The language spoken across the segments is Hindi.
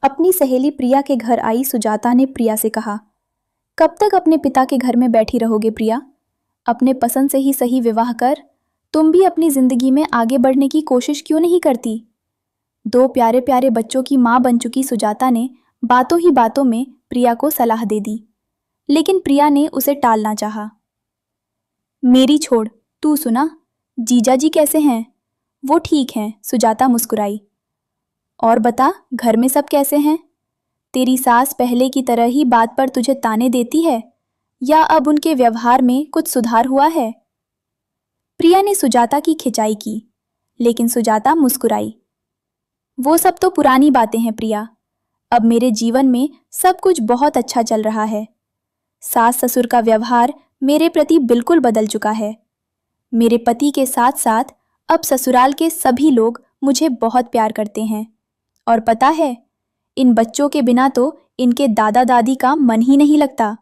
अपनी सहेली प्रिया के घर आई सुजाता ने प्रिया से कहा, कब तक अपने पिता के घर में बैठी रहोगे प्रिया? अपने पसंद से ही सही विवाह कर। तुम भी अपनी जिंदगी में आगे बढ़ने की कोशिश क्यों नहीं करती? दो प्यारे प्यारे बच्चों की माँ बन चुकी सुजाता ने बातों ही बातों में प्रिया को सलाह दे दी, लेकिन प्रिया ने उसे टालना चाहा। मेरी छोड़, तू सुना, जीजा जी कैसे हैं? वो ठीक हैं, सुजाता मुस्कुराई। और बता, घर में सब कैसे हैं? तेरी सास पहले की तरह ही बात पर तुझे ताने देती है या अब उनके व्यवहार में कुछ सुधार हुआ है? प्रिया ने सुजाता की खिंचाई की, लेकिन सुजाता मुस्कुराई। वो सब तो पुरानी बातें हैं प्रिया, अब मेरे जीवन में सब कुछ बहुत अच्छा चल रहा है। सास ससुर का व्यवहार मेरे प्रति बिल्कुल बदल चुका है। मेरे पति के साथ साथ अब ससुराल के सभी लोग मुझे बहुत प्यार करते हैं। और पता है, इन बच्चों के बिना तो इनके दादा दादी का मन ही नहीं लगता।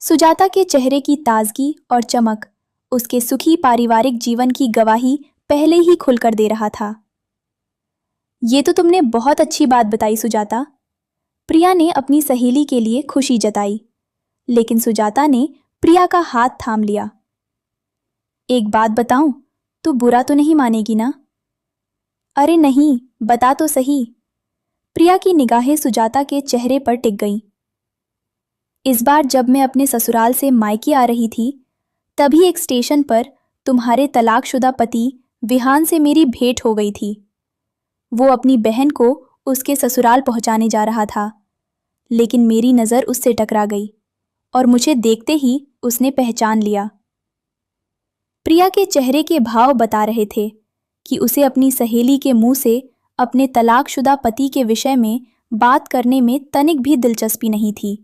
सुजाता के चेहरे की ताजगी और चमक उसके सुखी पारिवारिक जीवन की गवाही पहले ही खुलकर दे रहा था। ये तो तुमने बहुत अच्छी बात बताई सुजाता। प्रिया ने अपनी सहेली के लिए खुशी जताई, लेकिन सुजाता ने प्रिया का हाथ थाम लिया। एक बात बताऊं, तू बुरा तो नहीं मानेगी ना? अरे नहीं, बता तो सही। प्रिया की निगाहें सुजाता के चेहरे पर टिक गईं। इस बार जब मैं अपने ससुराल से मायके आ रही थी, तभी एक स्टेशन पर तुम्हारे तलाकशुदा पति विहान से मेरी भेंट हो गई थी। वो अपनी बहन को उसके ससुराल पहुंचाने जा रहा था, लेकिन मेरी नज़र उससे टकरा गई और मुझे देखते ही उसने पहचान लिया। प्रिया के चेहरे के भाव बता रहे थे कि उसे अपनी सहेली के मुंह से अपने तलाकशुदा पति के विषय में बात करने में तनिक भी दिलचस्पी नहीं थी।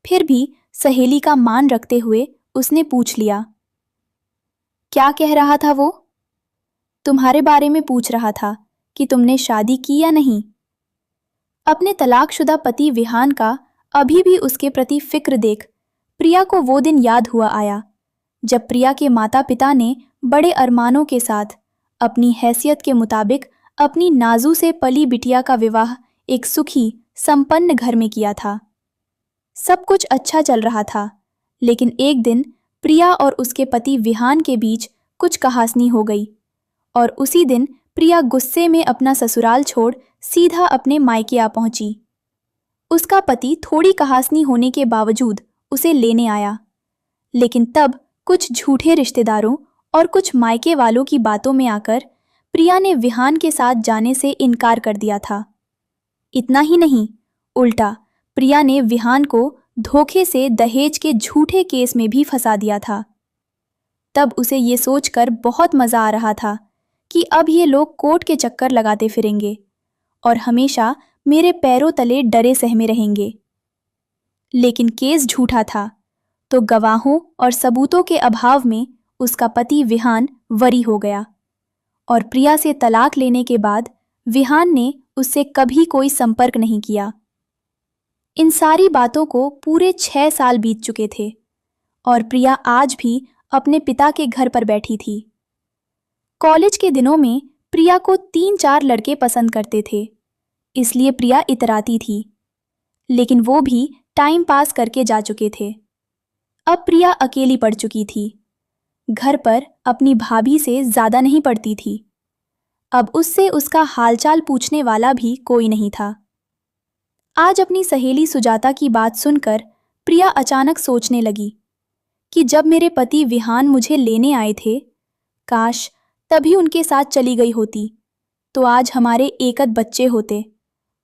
फिर भी सहेली का मान रखते हुए उसने पूछ लिया, क्या कह रहा था वो? तुम्हारे बारे में पूछ रहा था कि तुमने शादी की या नहीं। अपने तलाकशुदा पति विहान का अभी भी उसके प्रति फिक्र देख प्रिया को वो दिन याद हुआ आया जब प्रिया के माता पिता ने बड़े अरमानों के साथ अपनी हैसियत के मुताबिक अपनी नाजू से पली बिटिया का विवाह एक सुखी संपन्न घर में किया था। सब कुछ अच्छा चल रहा था, लेकिन एक दिन प्रिया और उसके पति विहान के बीच कुछ कहासनी हो गई और उसी दिन प्रिया गुस्से में अपना ससुराल छोड़ सीधा अपने मायके आ पहुंची। उसका पति थोड़ी कहासनी होने के बावजूद उसे लेने आया, लेकिन तब कुछ झूठे रिश्तेदारों और कुछ मायके वालों की बातों में आकर प्रिया ने विहान के साथ जाने से इनकार कर दिया था। इतना ही नहीं, उल्टा प्रिया ने विहान को धोखे से दहेज के झूठे केस में भी फंसा दिया था। तब उसे ये सोचकर बहुत मजा आ रहा था कि अब ये लोग कोर्ट के चक्कर लगाते फिरेंगे और हमेशा मेरे पैरों तले डरे सहमे रहेंगे। लेकिन केस झूठा था, तो गवाहों और सबूतों के अभाव में उसका पति विहान वरी हो गया और प्रिया से तलाक लेने के बाद विहान ने उससे कभी कोई संपर्क नहीं किया। इन सारी बातों को पूरे 6 साल बीत चुके थे और प्रिया आज भी अपने पिता के घर पर बैठी थी। कॉलेज के दिनों में प्रिया को 3-4 लड़के पसंद करते थे, इसलिए प्रिया इतराती थी, लेकिन वो भी टाइम पास करके जा चुके थे। अब प्रिया अकेली पड़ चुकी थी। घर पर अपनी भाभी से ज्यादा नहीं पड़ती थी। अब उससे उसका हालचाल पूछने वाला भी कोई नहीं था। आज अपनी सहेली सुजाता की बात सुनकर प्रिया अचानक सोचने लगी कि जब मेरे पति विहान मुझे लेने आए थे, काश तभी उनके साथ चली गई होती, तो आज हमारे एकद बच्चे होते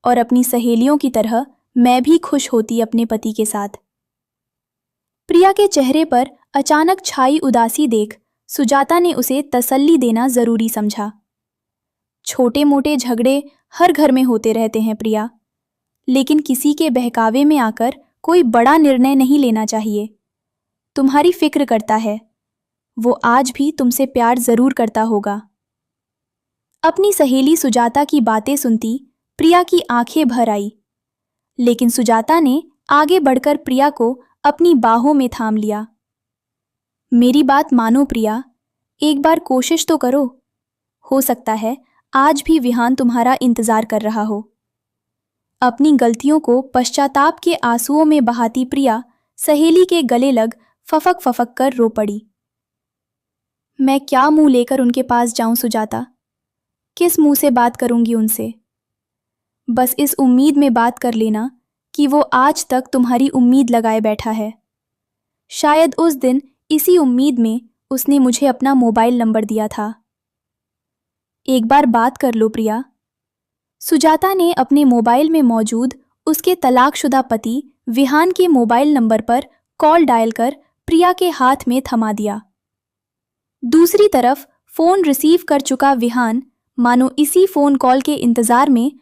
और अपनी सहेलियों की तरह मैं भी खुश होती अपने पति के साथ। प्रिया के चेहरे पर अचानक छाई उदासी देख सुजाता ने उसे तसल्ली देना जरूरी समझा। छोटे मोटे झगड़े हर घर में होते रहते हैं प्रिया, लेकिन किसी के बहकावे में आकर कोई बड़ा निर्णय नहीं लेना चाहिए। तुम्हारी फिक्र करता है, वो आज भी तुमसे प्यार जरूर करता होगा। अपनी सहेली सुजाता की बातें सुनती प्रिया की आंखें भर आई, लेकिन सुजाता ने आगे बढ़कर प्रिया को अपनी बाहों में थाम लिया। मेरी बात मानो प्रिया, एक बार कोशिश तो करो। हो सकता है आज भी विहान तुम्हारा इंतजार कर रहा हो। अपनी गलतियों को पश्चाताप के आंसुओं में बहाती प्रिया सहेली के गले लग फफक फफक कर रो पड़ी। मैं क्या मुंह लेकर उनके पास जाऊं सुजाता? किस मुंह से बात करूंगी उनसे? बस इस उम्मीद में बात कर लेना कि वो आज तक तुम्हारी उम्मीद लगाए बैठा है। शायद उस दिन इसी उम्मीद में उसने मुझे अपना मोबाइल नंबर दिया था। एक बार बात कर लो प्रिया। सुजाता ने अपने मोबाइल में मौजूद उसके तलाकशुदा पति विहान के मोबाइल नंबर पर कॉल डायल कर प्रिया के हाथ में थमा दिया। दूसरी तरफ फोन रिसीव कर चुका विहान मानो इसी फोन कॉल के इंतजार में